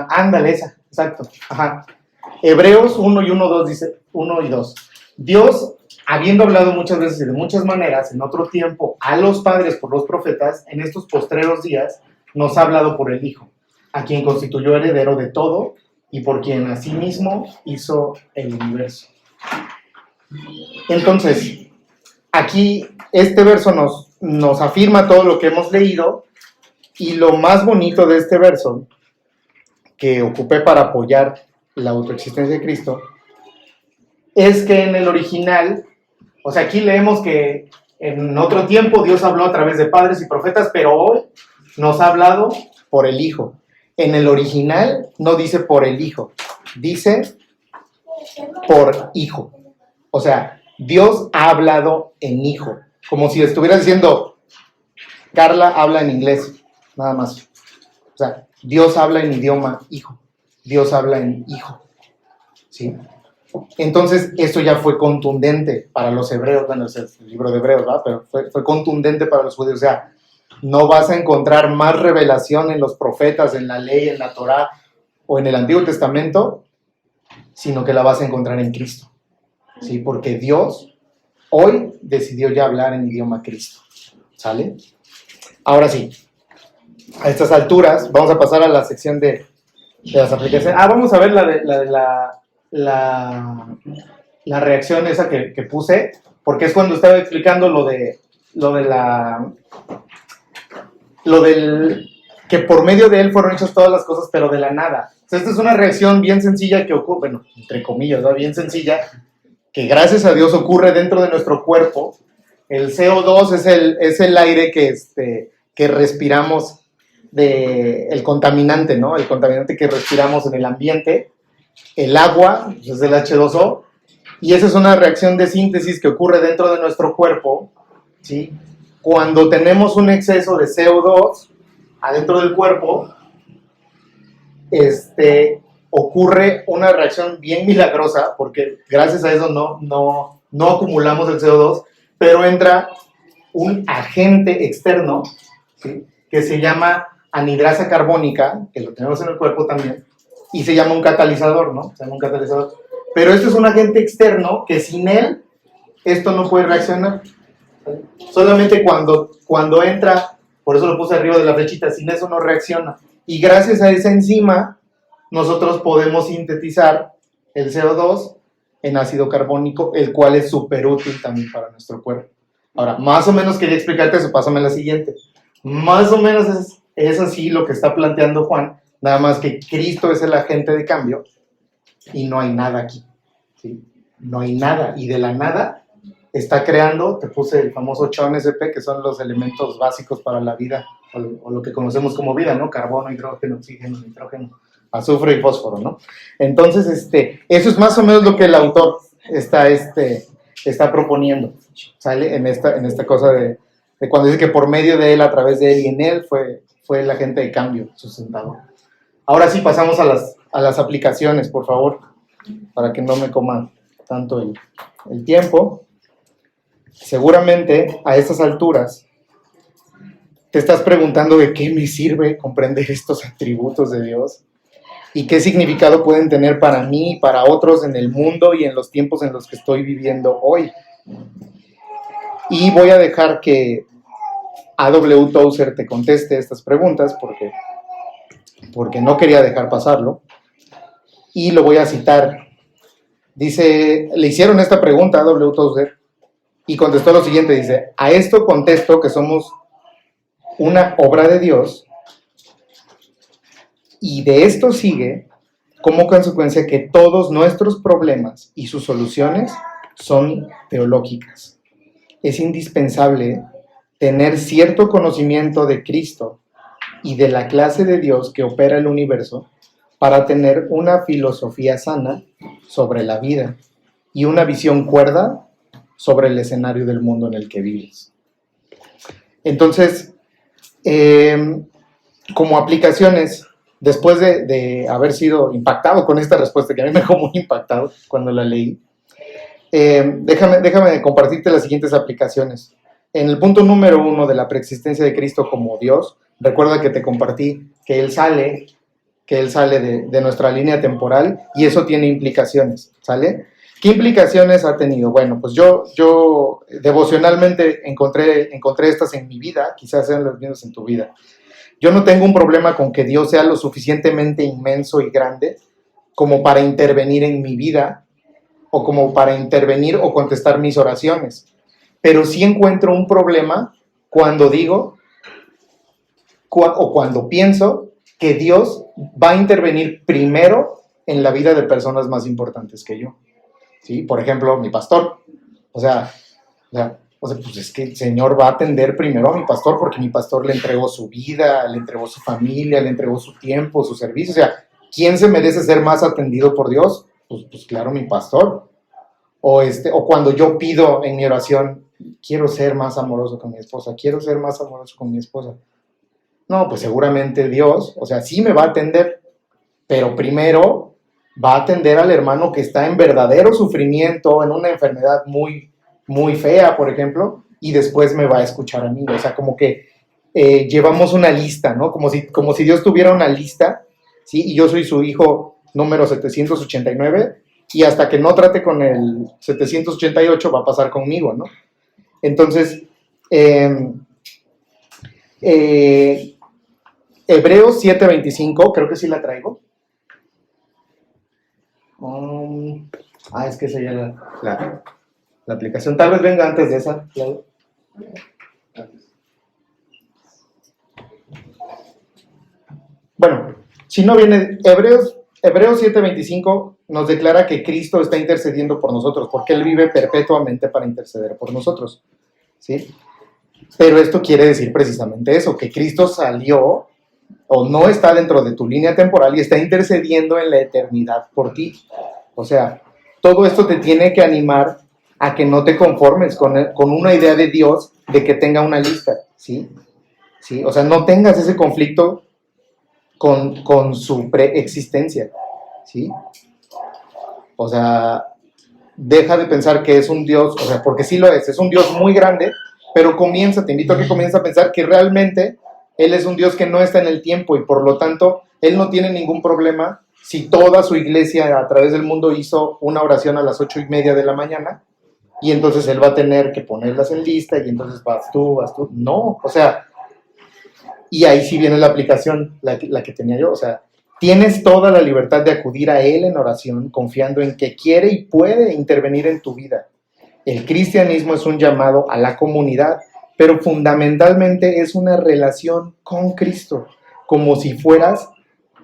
S2: ándale, esa, exacto, ajá. Hebreos 1 y 1:2 dice, 1 y 2. Dios, habiendo hablado muchas veces y de muchas maneras, en otro tiempo, a los padres por los profetas, en estos postreros días, nos ha hablado por el Hijo, a quien constituyó heredero de todo y por quien asimismo hizo el universo. Entonces, aquí este verso nos afirma todo lo que hemos leído, y lo más bonito de este verso, que ocupé para apoyar la autoexistencia de Cristo, es que en el original, o sea, aquí leemos que en otro tiempo Dios habló a través de padres y profetas, pero hoy nos ha hablado por el Hijo. En el original no dice por el Hijo, dice por Hijo. O sea, Dios ha hablado en Hijo, como si estuviera diciendo, Carla habla en inglés, nada más. O sea, Dios habla en idioma Hijo, Dios habla en Hijo, ¿sí? Entonces, esto ya fue contundente para los hebreos, bueno, es el libro de Hebreos, ¿verdad? Pero fue contundente para los judíos. O sea, no vas a encontrar más revelación en los profetas, en la ley, en la Torá o en el Antiguo Testamento, sino que la vas a encontrar en Cristo, ¿sí? Porque Dios hoy decidió ya hablar en idioma Cristo, ¿sale? Ahora sí, a estas alturas, vamos a pasar a la sección de las aplicaciones. Vamos a ver la reacción esa que puse, porque es cuando estaba explicando lo del que por medio de él fueron hechas todas las cosas, pero de la nada. O sea, esta es una reacción bien sencilla que ocurre, bueno, entre comillas, ¿no? Bien sencilla, que gracias a Dios ocurre dentro de nuestro cuerpo. El CO2 es el aire que respiramos, el contaminante, ¿no? El contaminante que respiramos en el ambiente. El agua es el H2O, y esa es una reacción de síntesis que ocurre dentro de nuestro cuerpo, ¿sí? Cuando tenemos un exceso de CO2 adentro del cuerpo, ocurre una reacción bien milagrosa, porque gracias a eso no acumulamos el CO2, pero entra un agente externo, ¿sí? Que se llama anhidrasa carbónica, que lo tenemos en el cuerpo también, y se llama un catalizador, ¿no? Se llama un catalizador. Pero esto es un agente externo que sin él, esto no puede reaccionar. Solamente cuando entra, por eso lo puse arriba de la flechita, sin eso no reacciona. Y gracias a esa enzima, nosotros podemos sintetizar el CO2 en ácido carbónico, el cual es súper útil también para nuestro cuerpo. Ahora, más o menos quería explicarte eso, pásame la siguiente. Más o menos es así lo que está planteando Juan, nada más que Cristo es el agente de cambio y no hay nada aquí, ¿sí? No hay nada, y de la nada está creando, te puse el famoso CHON-SP, que son los elementos básicos para la vida, o lo que conocemos como vida, ¿no? Carbono, hidrógeno, oxígeno, nitrógeno, azufre y fósforo, ¿no? Entonces, eso es más o menos lo que el autor está está proponiendo, ¿sale? En esta cosa de cuando dice que por medio de él, a través de él y en él fue el agente de cambio sustentador. Ahora sí pasamos a las aplicaciones, por favor, para que no me coma tanto el tiempo. Seguramente a estas alturas te estás preguntando de qué me sirve comprender estos atributos de Dios y qué significado pueden tener para mí y para otros en el mundo y en los tiempos en los que estoy viviendo hoy. Y voy a dejar que A.W. Tozer te conteste estas preguntas porque no quería dejar pasarlo. Y lo voy a citar. Dice, le hicieron esta pregunta a A.W. Tozer y contestó lo siguiente, dice, a esto contesto que somos una obra de Dios y de esto sigue como consecuencia que todos nuestros problemas y sus soluciones son teológicas. Es indispensable tener cierto conocimiento de Cristo y de la clase de Dios que opera el universo para tener una filosofía sana sobre la vida y una visión cuerda sobre el escenario del mundo en el que vives. Entonces, como aplicaciones, después de haber sido impactado con esta respuesta, que a mí me dejó muy impactado cuando la leí, déjame compartirte las siguientes aplicaciones. En el punto número 1 de la preexistencia de Cristo como Dios, recuerda que te compartí que Él sale de nuestra línea temporal y eso tiene implicaciones, ¿sale? ¿Qué implicaciones ha tenido? Bueno, pues yo devocionalmente encontré estas en mi vida, quizás sean las mismas en tu vida. Yo no tengo un problema con que Dios sea lo suficientemente inmenso y grande como para intervenir en mi vida o como para intervenir o contestar mis oraciones. Pero sí encuentro un problema cuando digo o cuando pienso que Dios va a intervenir primero en la vida de personas más importantes que yo. ¿Sí? Por ejemplo, mi pastor. O sea, pues es que el Señor va a atender primero a mi pastor porque mi pastor le entregó su vida, le entregó su familia, le entregó su tiempo, su servicio. O sea, ¿quién se merece ser más atendido por Dios? Pues claro, mi pastor. O cuando yo pido en mi oración, quiero ser más amoroso con mi esposa, quiero ser más amoroso con mi esposa. No, pues seguramente Dios, o sea, sí me va a atender, pero primero va a atender al hermano que está en verdadero sufrimiento, en una enfermedad muy, muy fea, por ejemplo, y después me va a escuchar a mí. O sea, como que llevamos una lista, ¿no? Como si Dios tuviera una lista, ¿sí? Y yo soy su hijo número 789, y hasta que no trate con el 788 va a pasar conmigo, ¿no? Entonces, Hebreos 7:25, creo que sí la traigo. Es que esa ya la aplicación. Tal vez venga antes de esa, Claudio. Bueno, si no viene, Hebreos 7:25 nos declara que Cristo está intercediendo por nosotros, porque Él vive perpetuamente para interceder por nosotros, ¿sí? Pero esto quiere decir precisamente eso, que Cristo salió o no está dentro de tu línea temporal y está intercediendo en la eternidad por ti. O sea, todo esto te tiene que animar a que no te conformes con una idea de Dios de que tenga una lista, ¿sí? ¿Sí? O sea, no tengas ese conflicto con su preexistencia, ¿sí? O sea, deja de pensar que es un Dios, o sea, porque sí lo es un Dios muy grande, pero te invito a que comiences a pensar que realmente Él es un Dios que no está en el tiempo y por lo tanto Él no tiene ningún problema si toda su iglesia a través del mundo hizo una oración a las 8:30 de la mañana y entonces Él va a tener que ponerlas en lista y entonces vas tú. No, o sea, y ahí sí viene la aplicación, la que tenía yo, o sea, tienes toda la libertad de acudir a Él en oración confiando en que quiere y puede intervenir en tu vida. El cristianismo es un llamado a la comunidad, pero fundamentalmente es una relación con Cristo, como si fueras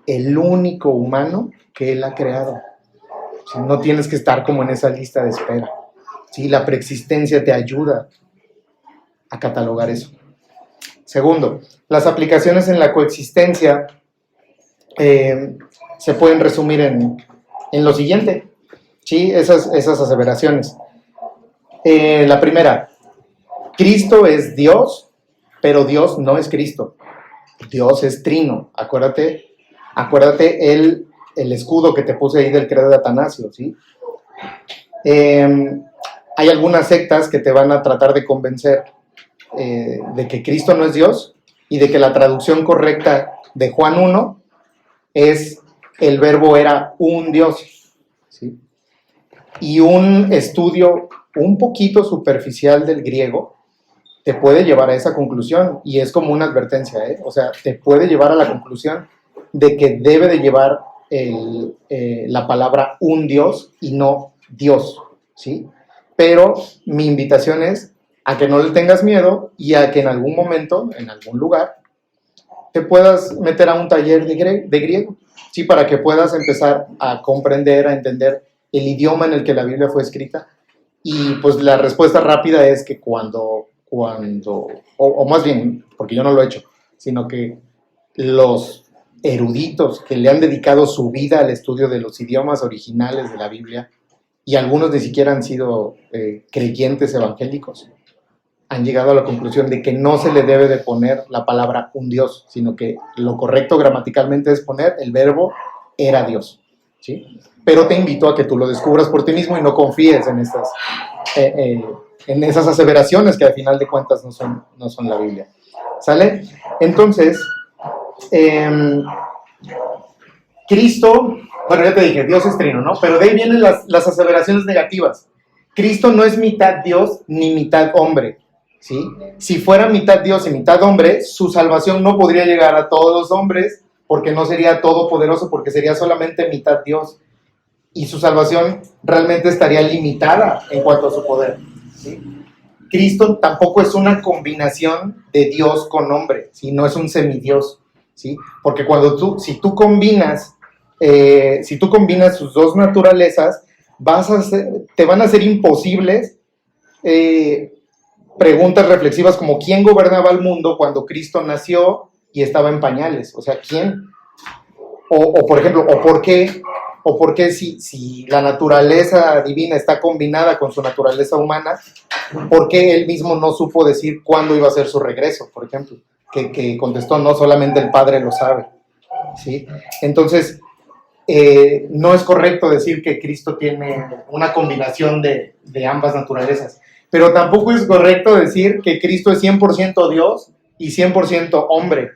S2: el único humano que Él ha creado. ¿Sí? No tienes que estar como en esa lista de espera. ¿Sí? La preexistencia te ayuda a catalogar eso. Segundo, las aplicaciones en la coexistencia se pueden resumir en lo siguiente, ¿sí? Esas aseveraciones. La primera, Cristo es Dios, pero Dios no es Cristo. Dios es trino. Acuérdate el escudo que te puse ahí del credo de Atanasio, ¿sí? Hay algunas sectas que te van a tratar de convencer de que Cristo no es Dios y de que la traducción correcta de Juan 1 es el verbo era un Dios, ¿sí? Y un estudio un poquito superficial del griego te puede llevar a esa conclusión, y es como una advertencia, o sea, te puede llevar a la conclusión de que debe de llevar la palabra un Dios y no Dios, ¿sí? Pero mi invitación es a que no le tengas miedo y a que en algún momento, en algún lugar, te puedas meter a un taller de griego, ¿sí? Para que puedas empezar a comprender, a entender el idioma en el que la Biblia fue escrita. Y pues la respuesta rápida es que o más bien, porque yo no lo he hecho, sino que los eruditos que le han dedicado su vida al estudio de los idiomas originales de la Biblia, y algunos ni siquiera han sido creyentes evangélicos, han llegado a la conclusión de que no se le debe de poner la palabra un Dios, sino que lo correcto gramaticalmente es poner el verbo era Dios, ¿sí? Pero te invito a que tú lo descubras por ti mismo y no confíes en esas aseveraciones que al final de cuentas no son la Biblia. ¿Sale? Entonces, Cristo, bueno, ya te dije, Dios es trino, ¿no? Pero de ahí vienen las aseveraciones negativas. Cristo no es mitad Dios ni mitad hombre, ¿sí? Si fuera mitad Dios y mitad hombre, su salvación no podría llegar a todos los hombres, porque no sería todopoderoso, porque sería solamente mitad Dios. Y su salvación realmente estaría limitada en cuanto a su poder, ¿sí? Cristo tampoco es una combinación de Dios con hombre, ¿sí? No es un semidios, ¿sí? Porque si tú combinas sus dos naturalezas, te van a ser imposibles preguntas reflexivas como ¿quién gobernaba el mundo cuando Cristo nació y estaba en pañales? O sea, ¿quién? O por ejemplo, ¿por qué si la naturaleza divina está combinada con su naturaleza humana, por qué él mismo no supo decir cuándo iba a ser su regreso, por ejemplo? Que contestó, no, solamente el Padre lo sabe, ¿sí? Entonces, no es correcto decir que Cristo tiene una combinación de ambas naturalezas, pero tampoco es correcto decir que Cristo es 100% Dios y 100% hombre,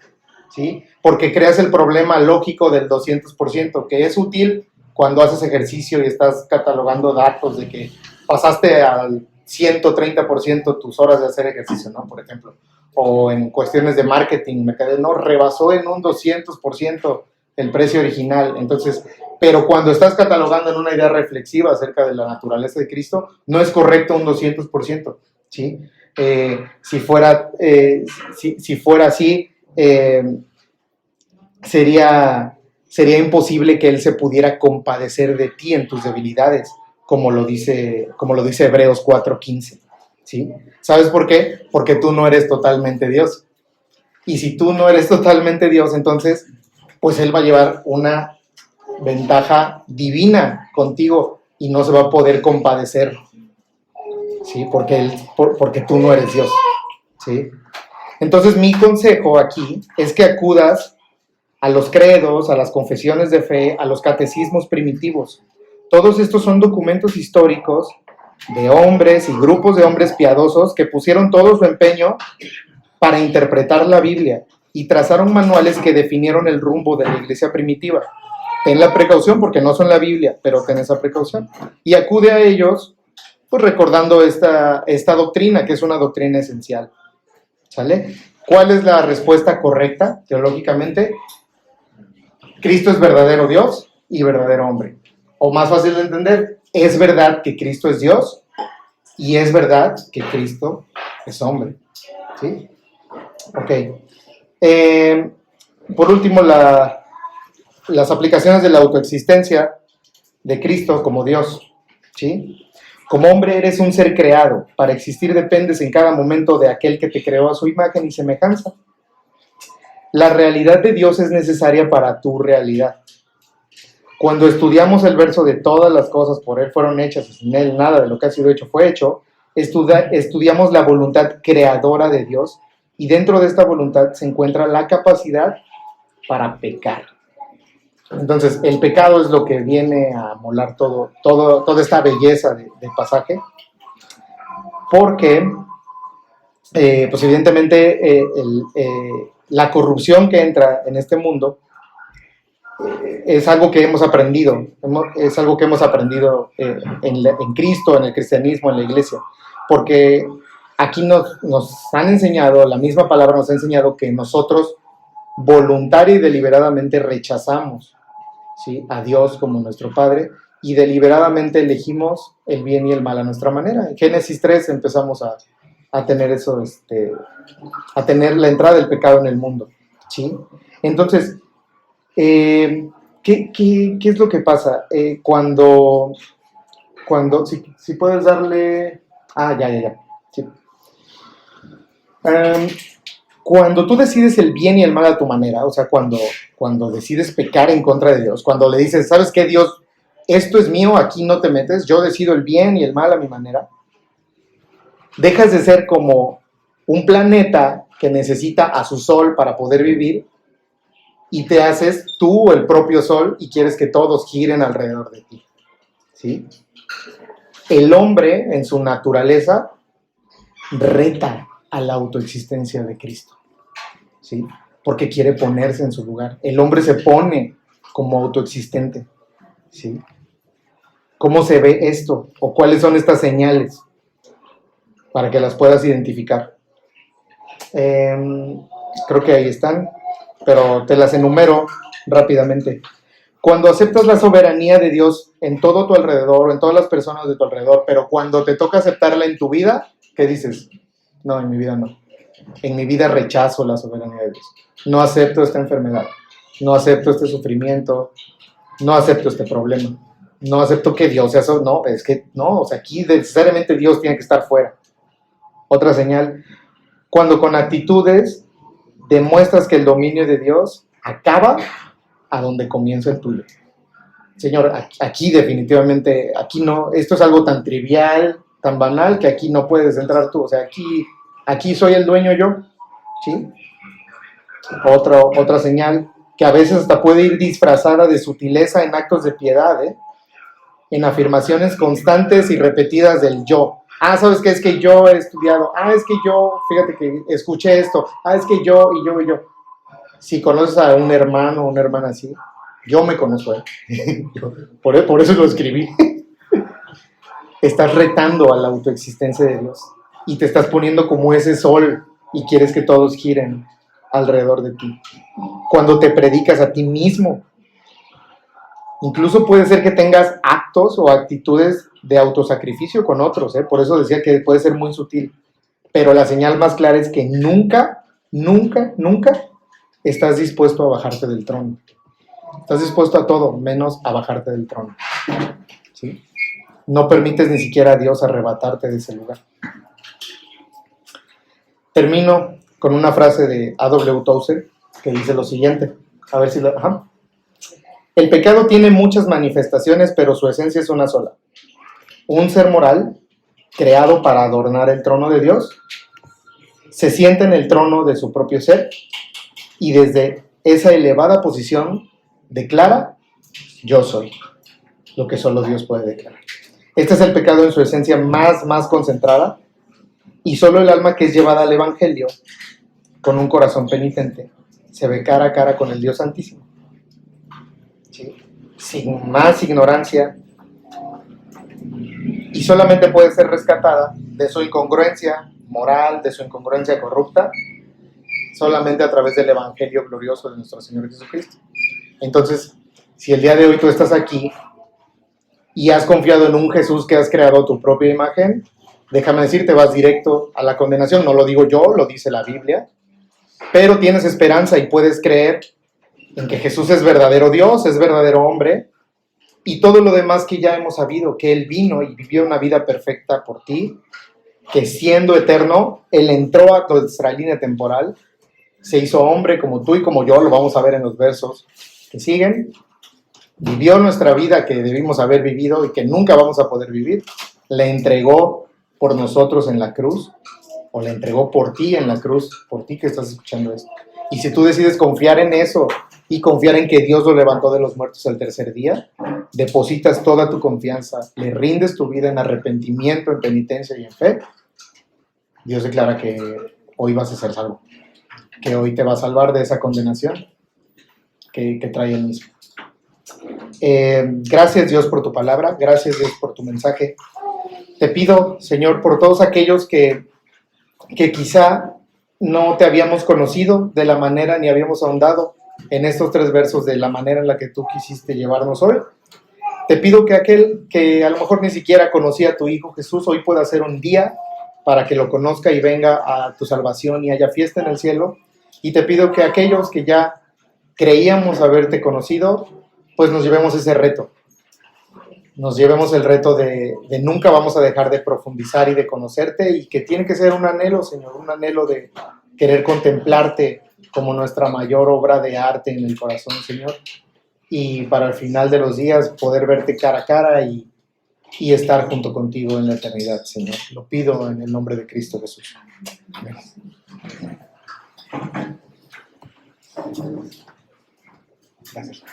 S2: ¿sí? Porque creas el problema lógico del 200%, que es útil cuando haces ejercicio y estás catalogando datos de que pasaste al 130% tus horas de hacer ejercicio, ¿no? Por ejemplo. O en cuestiones de marketing, rebasó en un 200% el precio original. Entonces, pero cuando estás catalogando en una idea reflexiva acerca de la naturaleza de Cristo, no es correcto un 200%, ¿sí? Si fuera así, sería imposible que Él se pudiera compadecer de ti en tus debilidades, como lo dice Hebreos 4:15, ¿sí? ¿Sabes por qué? Porque tú no eres totalmente Dios. Y si tú no eres totalmente Dios, entonces, pues Él va a llevar una ventaja divina contigo y no se va a poder compadecer, ¿sí? Porque tú no eres Dios, ¿sí? Entonces, mi consejo aquí es que acudas a los credos, a las confesiones de fe, a los catecismos primitivos. Todos estos son documentos históricos de hombres y grupos de hombres piadosos que pusieron todo su empeño para interpretar la Biblia y trazaron manuales que definieron el rumbo de la iglesia primitiva. Ten la precaución porque no son la Biblia, pero ten esa precaución. Y acude a ellos, pues recordando esta doctrina, que es una doctrina esencial. ¿Sale? ¿Cuál es la respuesta correcta teológicamente? Cristo es verdadero Dios y verdadero hombre. O más fácil de entender, es verdad que Cristo es Dios y es verdad que Cristo es hombre. ¿Sí? Ok. Por último, las aplicaciones de la autoexistencia de Cristo como Dios. ¿Sí? Como hombre eres un ser creado. Para existir dependes en cada momento de aquel que te creó a su imagen y semejanza. La realidad de Dios es necesaria para tu realidad. Cuando estudiamos el verso de todas las cosas por Él fueron hechas y sin Él nada de lo que ha sido hecho fue hecho, estudiamos la voluntad creadora de Dios y dentro de esta voluntad se encuentra la capacidad para pecar. Entonces, el pecado es lo que viene a molar toda esta belleza del pasaje, porque, pues evidentemente, la corrupción que entra en este mundo es algo que hemos aprendido, en Cristo, en el cristianismo, en la iglesia, porque aquí nos han enseñado, la misma palabra nos ha enseñado que nosotros voluntaria y deliberadamente rechazamos, ¿sí?, a Dios como nuestro Padre, y deliberadamente elegimos el bien y el mal a nuestra manera. En Génesis 3 empezamos a tener eso, a tener la entrada del pecado en el mundo, ¿sí? Entonces, ¿qué es lo que pasa? Cuando si puedes darle... ya. Sí. Cuando tú decides el bien y el mal a tu manera, o sea, cuando decides pecar en contra de Dios, cuando le dices, ¿sabes qué, Dios? Esto es mío, aquí no te metes, yo decido el bien y el mal a mi manera, dejas de ser como un planeta que necesita a su sol para poder vivir y te haces tú el propio sol y quieres que todos giren alrededor de ti, ¿sí? El hombre, en su naturaleza, reta a la autoexistencia de Cristo, ¿sí? Porque quiere ponerse en su lugar. El hombre se pone como autoexistente, ¿sí? ¿Cómo se ve esto? ¿O cuáles son estas señales? Para que las puedas identificar. Creo que ahí están, pero te las enumero rápidamente. Cuando aceptas la soberanía de Dios en todo tu alrededor, o en todas las personas de tu alrededor, pero cuando te toca aceptarla en tu vida, ¿qué dices? No, en mi vida no. En mi vida rechazo la soberanía de Dios. No acepto esta enfermedad. No acepto este sufrimiento. No acepto este problema. No acepto que Dios sea eso. No, es que no. O sea, aquí necesariamente Dios tiene que estar fuera. Otra señal. Cuando con actitudes demuestras que el dominio de Dios acaba a donde comienza el tuyo. Señor, aquí definitivamente, aquí no. Esto es algo tan trivial, tan banal, que aquí no puedes entrar tú. O sea, aquí soy el dueño yo, ¿sí? Otra señal, que a veces hasta puede ir disfrazada de sutileza en actos de piedad, en afirmaciones constantes y repetidas del yo. ¿Sabes qué? Es que yo he estudiado. Es que yo, fíjate que escuché esto. Es que yo, y yo, y yo. Si conoces a un hermano o una hermana así, yo me conozco, por eso lo escribí. Estás retando a la autoexistencia de Dios y te estás poniendo como ese sol y quieres que todos giren alrededor de ti. Cuando te predicas a ti mismo, incluso puede ser que tengas actos o actitudes de autosacrificio con otros, por eso decía que puede ser muy sutil, pero la señal más clara es que nunca estás dispuesto a bajarte del trono. Estás dispuesto a todo menos a bajarte del trono, ¿sí? No permites ni siquiera a Dios arrebatarte de ese lugar. Termino con una frase de A.W. Tozer que dice lo siguiente. A ver si lo... El pecado tiene muchas manifestaciones, pero su esencia es una sola. Un ser moral, creado para adornar el trono de Dios, se sienta en el trono de su propio ser y desde esa elevada posición declara: yo soy, lo que solo Dios puede declarar. Este es el pecado en su esencia más concentrada, y solo el alma que es llevada al Evangelio con un corazón penitente se ve cara a cara con el Dios Santísimo, ¿sí? Sin más ignorancia, y solamente puede ser rescatada de su incongruencia moral, de su incongruencia corrupta, solamente a través del Evangelio glorioso de nuestro Señor Jesucristo. Entonces, si el día de hoy tú estás aquí y has confiado en un Jesús que has creado tu propia imagen, déjame decirte, vas directo a la condenación. No lo digo yo, lo dice la Biblia, pero tienes esperanza y puedes creer en que Jesús es verdadero Dios, es verdadero hombre, y todo lo demás que ya hemos sabido, que Él vino y vivió una vida perfecta por ti, que siendo eterno, Él entró a nuestra línea temporal, se hizo hombre como tú y como yo, lo vamos a ver en los versos que siguen, vivió nuestra vida que debimos haber vivido y que nunca vamos a poder vivir, le entregó por nosotros en la cruz, o la entregó por ti en la cruz, por ti que estás escuchando esto. Y si tú decides confiar en eso y confiar en que Dios lo levantó de los muertos al tercer día, depositas toda tu confianza, le rindes tu vida en arrepentimiento, en penitencia y en fe, Dios declara que hoy vas a ser salvo, que hoy te va a salvar de esa condenación que trae el mismo. Gracias Dios por tu palabra, gracias Dios por tu mensaje. Te pido, Señor, por todos aquellos que quizá no te habíamos conocido de la manera ni habíamos ahondado en estos 3 versos de la manera en la que tú quisiste llevarnos hoy. Te pido que aquel que a lo mejor ni siquiera conocía a tu Hijo Jesús, hoy pueda ser un día para que lo conozca y venga a tu salvación y haya fiesta en el cielo. Y te pido que aquellos que ya creíamos haberte conocido, pues nos llevemos ese reto. Nos llevemos el reto de nunca vamos a dejar de profundizar y de conocerte, y que tiene que ser un anhelo, Señor, un anhelo de querer contemplarte como nuestra mayor obra de arte en el corazón, Señor, y para el final de los días poder verte cara a cara y estar junto contigo en la eternidad, Señor. Lo pido en el nombre de Cristo Jesús. Amén. Gracias.